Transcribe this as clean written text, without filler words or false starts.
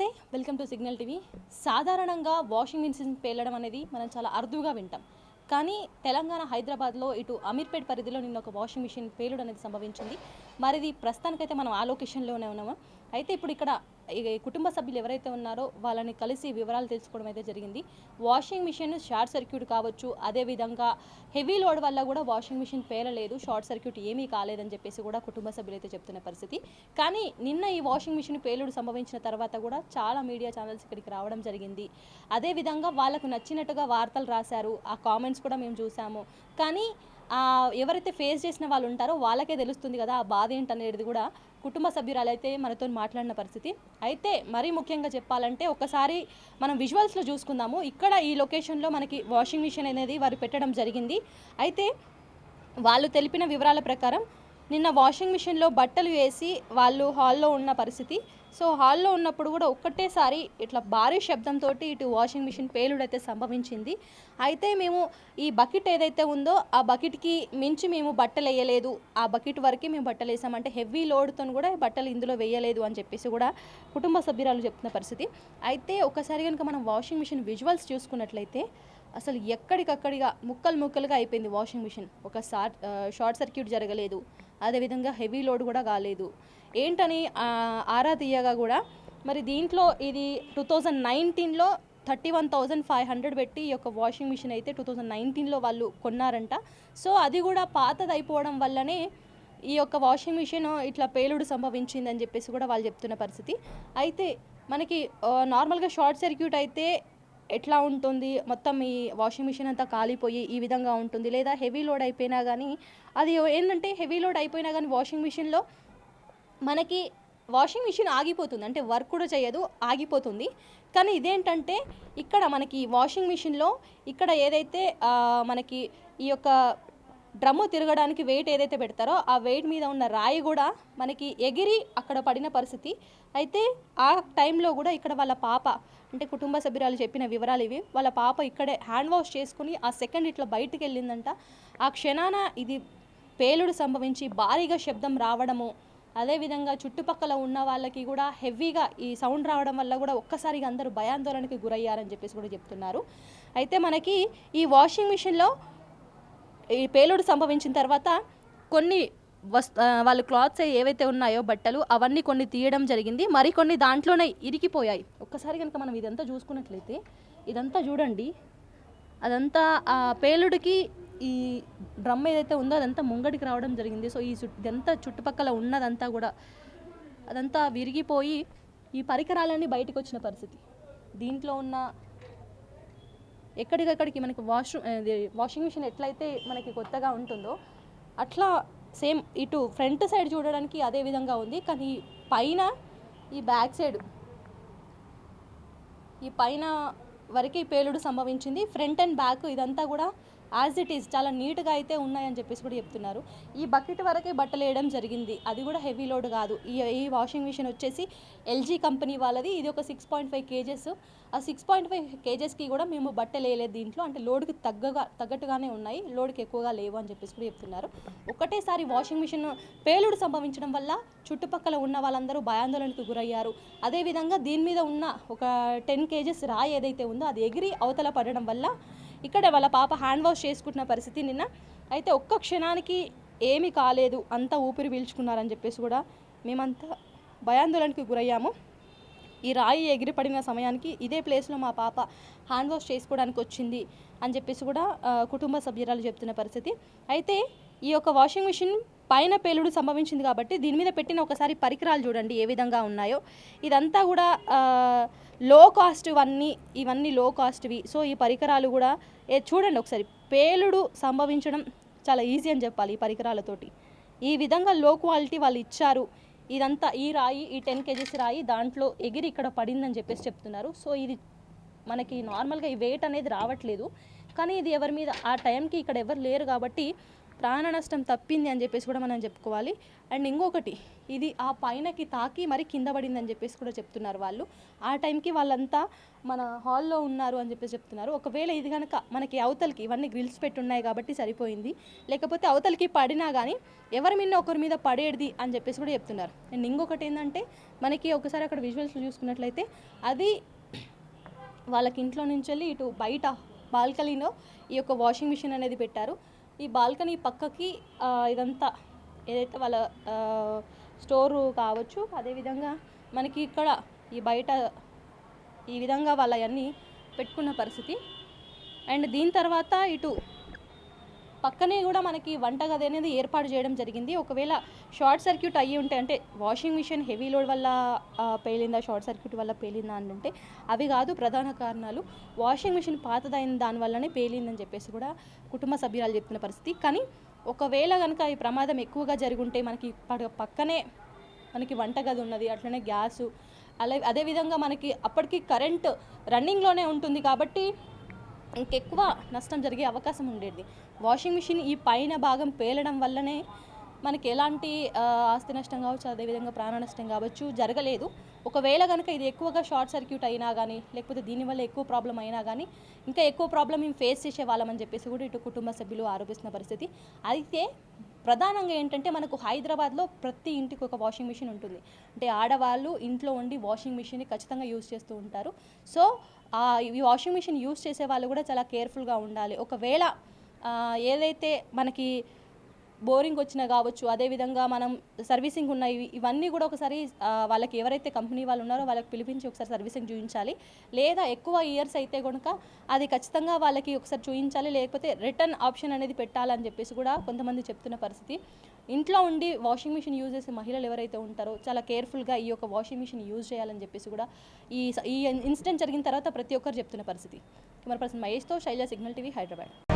నమస్తే, welcome to signal TV. సాధారణంగా washing machine పేలడం అనేది మనం చాలా అరుదుగా వింటాం. కానీ తెలంగాణ హైదరాబాద్లో ఇటు అమీర్పేట్ పరిధిలో నిన్న ఒక వాషింగ్ మిషన్ పేలుడు అనేది సంభవించింది. మరిది ప్రస్తుతానికైతే మనం ఆ లొకేషన్లోనే ఉన్నాము. అయితే ఇప్పుడు ఇక్కడ ఈ కుటుంబ సభ్యులు ఎవరైతే ఉన్నారో వాళ్ళని కలిసి వివరాలు తెలుసుకోవడం అయితే జరిగింది. వాషింగ్ మిషన్ షార్ట్ సర్క్యూట్ కావచ్చు, అదేవిధంగా హెవీ లోడ్ వల్ల కూడా వాషింగ్ మిషన్ పేలలేదు, షార్ట్ సర్క్యూట్ ఏమీ కాలేదని చెప్పేసి కూడా కుటుంబ సభ్యులు అయితే చెప్తున్న పరిస్థితి. కానీ నిన్న ఈ వాషింగ్ మిషన్ పేలుడు సంభవించిన తర్వాత కూడా చాలా మీడియా ఛానల్స్ ఇక్కడికి రావడం జరిగింది. అదేవిధంగా వాళ్ళకు నచ్చినట్టుగా వార్తలు రాశారు, ఆ కామెంట్స్ కూడా మేము చూసాము. కానీ ఎవరైతే ఫేస్ చేసిన వాళ్ళు ఉంటారో వాళ్ళకే తెలుస్తుంది కదా ఆ బాధ ఏంటనేది కూడా కుటుంబ సభ్యురాలైతే మనతో మాట్లాడిన పరిస్థితి. అయితే మరీ ముఖ్యంగా చెప్పాలంటే ఒకసారి మనం విజువల్స్లో చూసుకుందాము. ఇక్కడ ఈ లొకేషన్లో మనకి వాషింగ్ మిషన్ అనేది వారు పెట్టడం జరిగింది. అయితే వాళ్ళు తెలిపిన వివరాల ప్రకారం నిన్న వాషింగ్ మిషన్లో బట్టలు వేసి వాళ్ళు హాల్లో ఉన్న పరిస్థితి. సో హాల్లో ఉన్నప్పుడు కూడా ఒక్కటేసారి ఇట్లా భారీ శబ్దంతో ఇటు వాషింగ్ మిషన్ పేలుడైతే సంభవించింది. అయితే మేము ఈ బకెట్ ఏదైతే ఉందో ఆ బకెట్కి మించి మేము బట్టలు వేయలేదు, ఆ బకెట్ వరకే మేము బట్టలు వేసామంటే హెవీ లోడ్తో కూడా బట్టలు ఇందులో వేయలేదు అని చెప్పేసి కూడా కుటుంబ సభ్యురాలు చెప్తున్న పరిస్థితి. అయితే ఒకసారి కనుక మనం వాషింగ్ మిషన్ విజువల్స్ చూసుకున్నట్లయితే అసలు ఎక్కడికక్కడిగా ముక్కలుగా అయిపోయింది వాషింగ్ మిషన్. ఒక షార్ట్ సర్క్యూట్ జరగలేదు, అదేవిధంగా హెవీ లోడ్ కూడా కాలేదు. ఏంటని ఆరా తీయగా కూడా మరి దీంట్లో ఇది 2019లో 31,500 పెట్టి ఈ యొక్క వాషింగ్ మిషన్ అయితే 2019లో వాళ్ళు కొన్నారంట. సో అది కూడా పాతది అయిపోవడం వల్లనే ఈ యొక్క వాషింగ్ మిషన్ ఇట్లా పేలుడు సంభవించిందని చెప్పేసి కూడా వాళ్ళు చెప్తున్న పరిస్థితి. అయితే మనకి నార్మల్గా షార్ట్ సర్క్యూట్ అయితే ఎట్లా ఉంటుంది, మొత్తం ఈ వాషింగ్ మిషన్ అంతా కాలిపోయి ఈ విధంగా ఉంటుంది. లేదా హెవీ లోడ్ అయిపోయినా కానీ అది ఏంటంటే హెవీ లోడ్ అయిపోయినా కానీ వాషింగ్ మిషన్లో మనకి వాషింగ్ మిషన్ ఆగిపోతుంది, అంటే వర్క్ కూడా చేయదు, ఆగిపోతుంది. కానీ ఇదేంటంటే ఇక్కడ మనకి వాషింగ్ మిషన్లో ఇక్కడ ఏదైతే మనకి ఈ యొక్క డ్రమ్ము తిరగడానికి వెయిట్ ఏదైతే పెడతారో ఆ వెయిట్ మీద ఉన్న రాయి కూడా మనకి ఎగిరి అక్కడ పడిన పరిస్థితి. అయితే ఆ టైంలో కూడా ఇక్కడ వాళ్ళ పాప, అంటే కుటుంబ సభ్యురాలు చెప్పిన వివరాలు ఇవి, వాళ్ళ పాప ఇక్కడే హ్యాండ్ వాష్ చేసుకుని ఆ సెకండ్ ఇట్లా బయటికి వెళ్ళిందంట. ఆ క్షణాన ఇది పేలుడు సంభవించి భారీగా శబ్దం రావడము, అదేవిధంగా చుట్టుపక్కల ఉన్న వాళ్ళకి కూడా హెవీగా ఈ సౌండ్ రావడం వల్ల కూడా ఒక్కసారిగా అందరూ భయాందోళనకి గురయ్యారని చెప్పేసి కూడా చెప్తున్నారు. అయితే మనకి ఈ వాషింగ్ మిషన్లో ఈ పేలుడు సంభవించిన తర్వాత కొన్ని వాళ్ళు క్లాత్స్ ఏవైతే ఉన్నాయో బట్టలు అవన్నీ కొన్ని తీయడం జరిగింది, మరికొన్ని దాంట్లోనే ఇరికిపోయాయి. ఒక్కసారి కనుక మనం ఇదంతా చూసుకున్నట్లయితే ఇదంతా చూడండి, అదంతా ఆ పేలుడికి ఈ డ్రమ్ ఏదైతే ఉందో అదంతా ముంగడికి రావడం జరిగింది. సో ఇదంతా చుట్టుపక్కల ఉన్నదంతా కూడా అదంతా విరిగిపోయి ఈ పరికరాలన్నీ బయటకు వచ్చిన పరిస్థితి. దీంట్లో ఉన్న ఎక్కడికక్కడికి మనకి వాషింగ్ మిషన్ ఎట్లయితే మనకి కొత్తగా ఉంటుందో అట్లా సేమ్ ఇటు ఫ్రంట్ సైడ్ చూడడానికి అదే విధంగా ఉంది. కానీ పైన ఈ బ్యాక్ సైడ్ ఈ పైన వరకు పేలుడు సంభవించింది. ఫ్రంట్ అండ్ బ్యాక్ ఇదంతా కూడా యాజ్ ఇట్ ఈజ్ చాలా నీట్గా అయితే ఉన్నాయని చెప్పేసి కూడా చెప్తున్నారు. ఈ బకెట్ వరకే బట్టలు వేయడం జరిగింది, అది కూడా హెవీ లోడ్ కాదు. ఈ వాషింగ్ మిషన్ వచ్చేసి ఎల్జీ కంపెనీ వాళ్ళది. ఇది ఒక 6.5 kgs. ఆ 6.5 kgsకి కూడా మేము బట్టలు వేయలేదు దీంట్లో, అంటే లోడ్కి తగ్గట్టుగానే ఉన్నాయి, లోడ్కి ఎక్కువగా లేవు అని చెప్పేసి కూడా చెప్తున్నారు. ఒకటేసారి వాషింగ్ మిషన్ పేలుడు సంభవించడం వల్ల చుట్టుపక్కల ఉన్న వాళ్ళందరూ భయాందోళనకు గురయ్యారు. అదేవిధంగా దీని మీద ఉన్న ఒక 10 kgs రాయి ఏదైతే ఉందో అది ఎగిరి అవతల పడడం వల్ల ఇక్కడ వాళ్ళ పాప హ్యాండ్ వాష్ చేసుకుంటున్న పరిస్థితి నిన్న. అయితే ఒక్క క్షణానికి ఏమీ కాలేదు, అంతా ఊపిరి పీల్చుకున్నారని చెప్పేసి కూడా మేమంతా భయాందోళనకి గురయ్యాము. ఈ రాయి ఎగిరిపడిన సమయానికి ఇదే ప్లేస్లో మా పాప హ్యాండ్ వాష్ చేసుకోవడానికి వచ్చింది అని చెప్పేసి కూడా కుటుంబ సభ్యురాలు చెప్తున్న పరిస్థితి. అయితే ఈ యొక్క వాషింగ్ మిషన్ పైన పేలుడు సంభవించింది కాబట్టి దీని మీద పెట్టిన ఒకసారి పరికరాలు చూడండి ఏ విధంగా ఉన్నాయో. ఇదంతా కూడా లో కాస్ట్, ఇవన్నీ లో కాస్ట్వి. సో ఈ పరికరాలు కూడా చూడండి ఒకసారి, పేలుడు సంభవించడం చాలా ఈజీ అని చెప్పాలి ఈ పరికరాలతోటి. ఈ విధంగా లో క్వాలిటీ వాళ్ళు ఇచ్చారు. ఇదంతా ఈ రాయి, ఈ 10 kgs రాయి దాంట్లో ఎగిరి ఇక్కడ పడిందని చెప్పేసి చెప్తున్నారు. సో ఇది మనకి నార్మల్గా ఈ వెయిట్ అనేది రావట్లేదు, కానీ ఇది ఎవరి మీద ఆ టైంకి ఇక్కడ ఎవరు లేరు కాబట్టి ప్రాణ నష్టం తప్పింది అని చెప్పేసి కూడా మనం చెప్పుకోవాలి. అండ్ ఇంకొకటి, ఇది ఆ పైనకి తాకి మరి కింద పడింది అని చెప్పేసి కూడా చెప్తున్నారు వాళ్ళు. ఆ టైంకి వాళ్ళంతా మన హాల్లో ఉన్నారు అని చెప్పేసి చెప్తున్నారు. ఒకవేళ ఇది కనుక మనకి అవతలకి ఇవన్నీ గ్రిల్స్ పెట్టి ఉన్నాయి కాబట్టి సరిపోయింది, లేకపోతే అవతలకి పడినా కానీ ఎవరి మీద ఒకరి మీద పడేది అని చెప్పేసి కూడా చెప్తున్నారు. అండ్ ఇంకొకటి ఏంటంటే, మనకి ఒకసారి అక్కడ విజువల్స్ చూసుకున్నట్లయితే అది వాళ్ళకి ఇంట్లో నుంచి వెళ్ళి ఇటు బయట బాల్కనీలో ఈ యొక్క వాషింగ్ మిషన్ అనేది పెట్టారు. ఈ బాల్కనీ పక్కకి ఇదంతా ఏదైతే వాళ్ళ స్టోరు కావచ్చు, అదేవిధంగా మనకి ఇక్కడ ఈ బయట ఈ విధంగా వాళ్ళ అన్నీ పెట్టుకున్న పరిస్థితి. అండ్ దీని తర్వాత ఇటు పక్కనే కూడా మనకి వంటగది అనేది ఏర్పాటు చేయడం జరిగింది. ఒకవేళ షార్ట్ సర్క్యూట్ అయ్యి ఉంటే, అంటే వాషింగ్ మిషన్ హెవీ లోడ్ వల్ల పేలిందా, షార్ట్ సర్క్యూట్ వల్ల పేలిందా అని అంటే అవి కాదు ప్రధాన కారణాలు. వాషింగ్ మిషన్ పాతదైన దానివల్లనే పేలిందని చెప్పేసి కూడా కుటుంబ సభ్యురాలు చెప్తున్న పరిస్థితి. కానీ ఒకవేళ కనుక ఈ ప్రమాదం ఎక్కువగా జరుగుంటే మనకి పక్కనే మనకి వంటగది ఉన్నది, అట్లనే గ్యాసు, అదేవిధంగా మనకి అప్పటికి కరెంట్ రన్నింగ్లోనే ఉంటుంది కాబట్టి ఇంకెక్కువ నష్టం జరిగే అవకాశం ఉండేది. వాషింగ్ మిషన్ ఈ పైన భాగం పేలడం వల్లనే మనకి ఎలాంటి ఆస్తి నష్టం కావచ్చు, అదేవిధంగా ప్రాణ నష్టం కావచ్చు జరగలేదు. ఒకవేళ కనుక ఇది ఎక్కువగా షార్ట్ సర్క్యూట్ అయినా కానీ, లేకపోతే దీనివల్ల ఎక్కువ ప్రాబ్లం అయినా కానీ ఇంకా ఎక్కువ ప్రాబ్లం మేము ఫేస్ చేసే వాళ్ళమని చెప్పేసి కూడా ఇటు కుటుంబ సభ్యులు ఆరోపిస్తున్న పరిస్థితి. అయితే ప్రధానంగా ఏంటంటే, మనకు హైదరాబాద్లో ప్రతి ఇంటికి ఒక వాషింగ్ మిషన్ ఉంటుంది. అంటే ఆడవాళ్ళు ఇంట్లో ఉండి వాషింగ్ మిషన్ని ఖచ్చితంగా యూజ్ చేస్తూ ఉంటారు. సో ఈ వాషింగ్ మిషన్ యూజ్ చేసే వాళ్ళు కూడా చాలా కేర్ఫుల్గా ఉండాలి. ఒకవేళ ఏదైతే మనకి బోరింగ్ వచ్చినా కావచ్చు, అదేవిధంగా మనం సర్వీసింగ్ ఉన్నాయి, ఇవన్నీ కూడా ఒకసారి వాళ్ళకి ఎవరైతే కంపెనీ వాళ్ళు ఉన్నారో వాళ్ళకి పిలిపించి ఒకసారి సర్వీసింగ్ చూపించాలి. లేదా ఎక్కువ ఇయర్స్ అయితే కనుక అది ఖచ్చితంగా వాళ్ళకి ఒకసారి చూపించాలి, లేకపోతే రిటర్న్ ఆప్షన్ అనేది పెట్టాలని చెప్పేసి కూడా కొంతమంది చెప్తున్న పరిస్థితి. ఇంట్లో ఉండి వాషింగ్ మిషన్ యూజ్ చేసే మహిళలు ఎవరైతే ఉంటారో చాలా కేర్ఫుల్గా ఈ యొక్క వాషింగ్ మిషన్ యూజ్ చేయాలని చెప్పేసి కూడా ఈ ఇన్సిడెంట్ జరిగిన తర్వాత ప్రతి ఒక్కరు చెప్తున్న పరిస్థితి. కెమెరా పర్సన్ మహేష్తో శైలజ, సిగ్నల్ టీవీ, హైదరాబాద్.